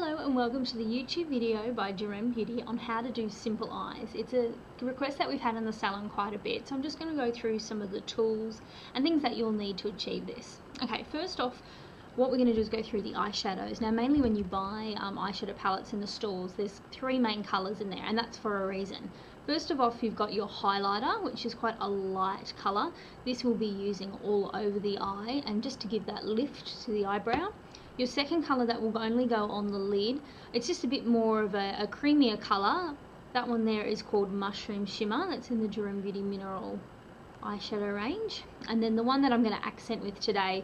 Hello and welcome to the YouTube video by Juren Beauty on how to do simple eyes. It's a request that we've had in the salon quite a bit, so I'm just going to go through some of the tools and things that you'll need to achieve this. Okay, first off, what we're going to do is go through the eyeshadows. Now mainly when you buy eyeshadow palettes in the stores, there's three main colours in there, and that's for a reason. First of all, you've got your highlighter, which is quite a light colour. This will be using all over the eye and just to give that lift to the eyebrow. Your second colour that will only go on the lid, it's just a bit more of a creamier colour. That one there is called Mushroom Shimmer. That's in the Juren Beauty Mineral eyeshadow range. And then the one that I'm going to accent with today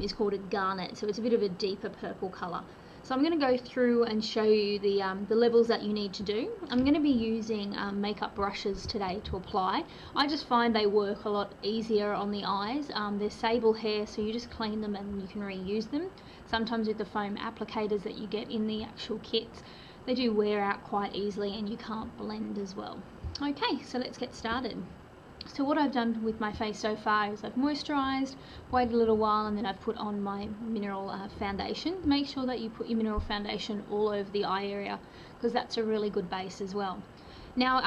is called a Garnet. So it's a bit of a deeper purple colour. So I'm going to go through and show you the levels that you need to do. I'm going to be using makeup brushes today to apply. I just find they work a lot easier on the eyes. They're sable hair, so you just clean them and you can reuse them. Sometimes with the foam applicators that you get in the actual kits, they do wear out quite easily and you can't blend as well. Okay, so let's get started. So what I've done with my face so far is I've moisturised, waited a little while, and then I've put on my mineral foundation. Make sure that you put your mineral foundation all over the eye area because that's a really good base as well. Now,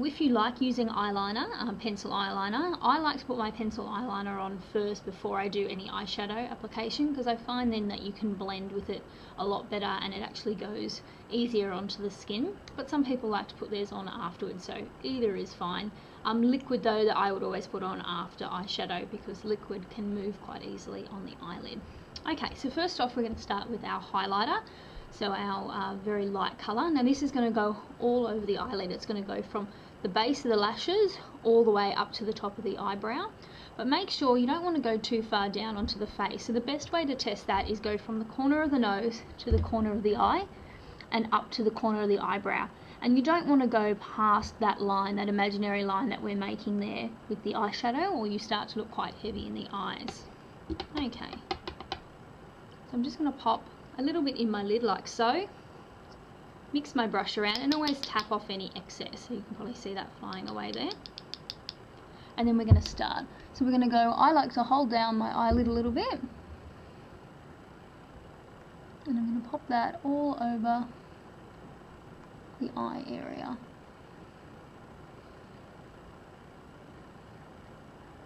if you like using eyeliner, pencil eyeliner, I like to put my pencil eyeliner on first before I do any eyeshadow application because I find then that you can blend with it a lot better and it actually goes easier onto the skin. But some people like to put theirs on afterwards, so either is fine. Liquid though, that I would always put on after eyeshadow because liquid can move quite easily on the eyelid. Okay, so first off we're going to start with our highlighter. So our very light colour. Now this is going to go all over the eyelid. It's going to go from the base of the lashes all the way up to the top of the eyebrow. But make sure you don't want to go too far down onto the face. So the best way to test that is go from the corner of the nose to the corner of the eye and up to the corner of the eyebrow. And you don't want to go past that line, that imaginary line that we're making there with the eyeshadow, or you start to look quite heavy in the eyes. Okay. So I'm just going to pop a little bit in my lid like so, mix my brush around and always tap off any excess, so you can probably see that flying away there. And then we're going to start. So we're going to go, I like to hold down my eyelid a little bit and I'm going to pop that all over the eye area.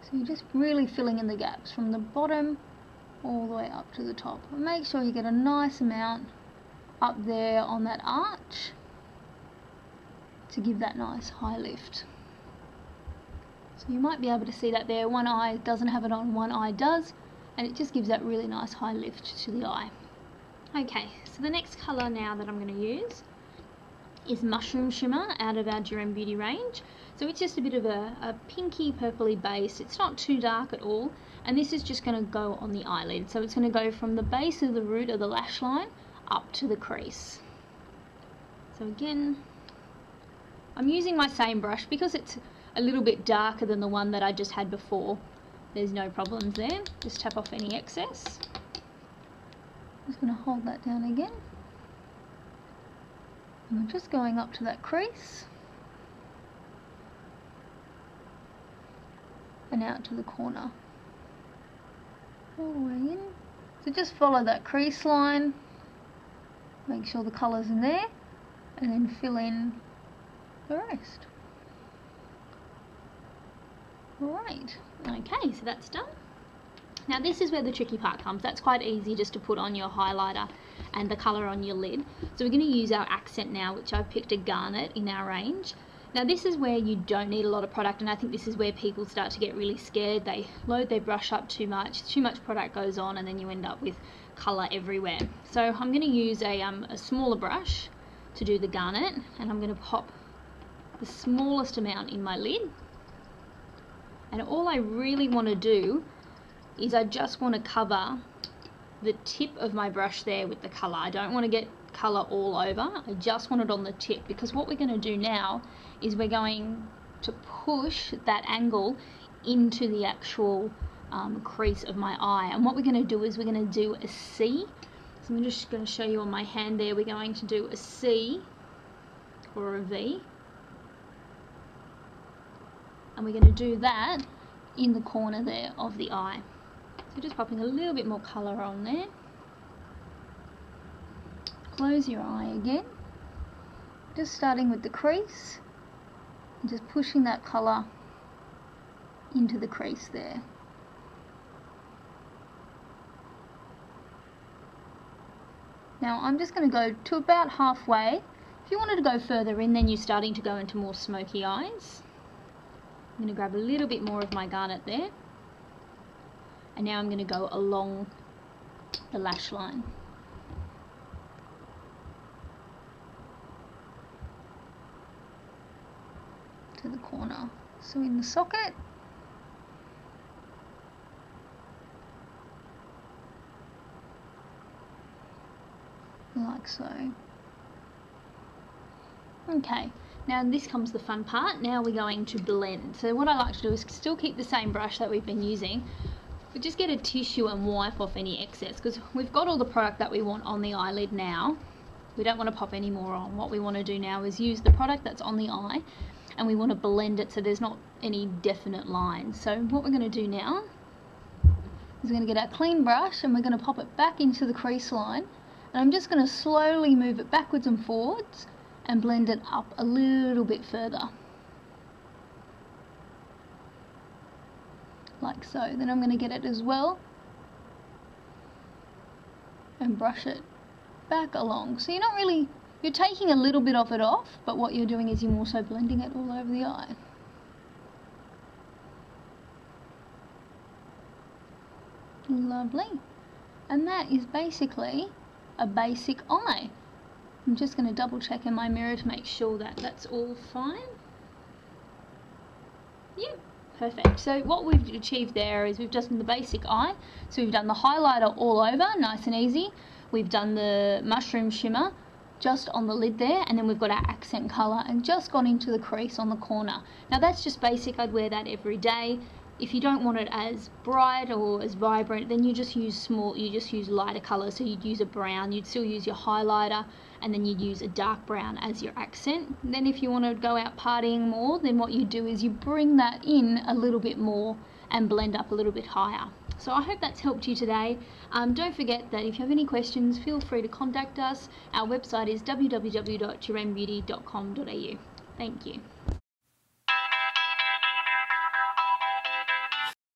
So you're just really filling in the gaps from the bottom all the way up to the top. And make sure you get a nice amount up there on that arch to give that nice high lift. So you might be able to see that there. One eye doesn't have it on, one eye does, and it just gives that really nice high lift to the eye. Okay, so the next colour now that I'm going to use is Mushroom Shimmer out of our Juren Beauty range. So it's just a bit of a pinky purpley base. It's not too dark at all, and this is just going to go on the eyelid. So it's going to go from the base of the root of the lash line up to the crease. So again, I'm using my same brush because it's a little bit darker than the one that I just had before. There's no problems there. Just tap off any excess. I'm just going to hold that down again. And I'm just going up to that crease and out to the corner, all the way in. So just follow that crease line, make sure the colour's in there, and then fill in the rest. Alright, okay, so that's done. Now this is where the tricky part comes. That's quite easy just to put on your highlighter and the colour on your lid. So we're going to use our accent now, which I've picked a Garnet in our range. Now this is where you don't need a lot of product, and I think this is where people start to get really scared. They load their brush up too much product goes on, and then you end up with colour everywhere. So I'm going to use a smaller brush to do the Garnet, and I'm going to pop the smallest amount in my lid. And all I really want to do is I just want to cover the tip of my brush there with the colour. I don't want to get colour all over. I just want it on the tip, because what we're going to do now is we're going to push that angle into the actual crease of my eye. And what we're going to do is we're going to do a C. So I'm just going to show you on my hand there. We're going to do a C or a V. And we're going to do that in the corner there of the eye. So just popping a little bit more colour on there. Close your eye again. Just starting with the crease, and just pushing that colour into the crease there. Now I'm just going to go to about halfway. If you wanted to go further in, then you're starting to go into more smoky eyes. I'm going to grab a little bit more of my garnet there. And now I'm going to go along the lash line. To the corner. So in the socket, like so. Okay, now this comes the fun part. Now we're going to blend. So what I like to do is still keep the same brush that we've been using, but just get a tissue and wipe off any excess, because we've got all the product that we want on the eyelid now. We don't want to pop any more on. What we want to do now is use the product that's on the eye, and we want to blend it so there's not any definite lines. So what we're going to do now is we're going to get our clean brush and we're going to pop it back into the crease line, and I'm just going to slowly move it backwards and forwards and blend it up a little bit further. Like so. Then I'm going to get it as well and brush it back along. So you're taking a little bit of it off, but what you're doing is you're also blending it all over the eye. Lovely. And that is basically a basic eye. I'm just going to double check in my mirror to make sure that that's all fine. Yep, perfect. So what we've achieved there is we've just done the basic eye. So we've done the highlighter all over, nice and easy. We've done the mushroom shimmer just on the lid there, and then we've got our accent colour and just gone into the crease on the corner. Now that's just basic. I'd wear that every day. If you don't want it as bright or as vibrant, then you just use lighter colours. So you'd use a brown, you'd still use your highlighter, and then you'd use a dark brown as your accent. And then if you want to go out partying more, then what you do is you bring that in a little bit more and blend up a little bit higher. So I hope that's helped you today. Don't forget that if you have any questions, feel free to contact us. Our website is www.jurenbeauty.com.au. Thank you.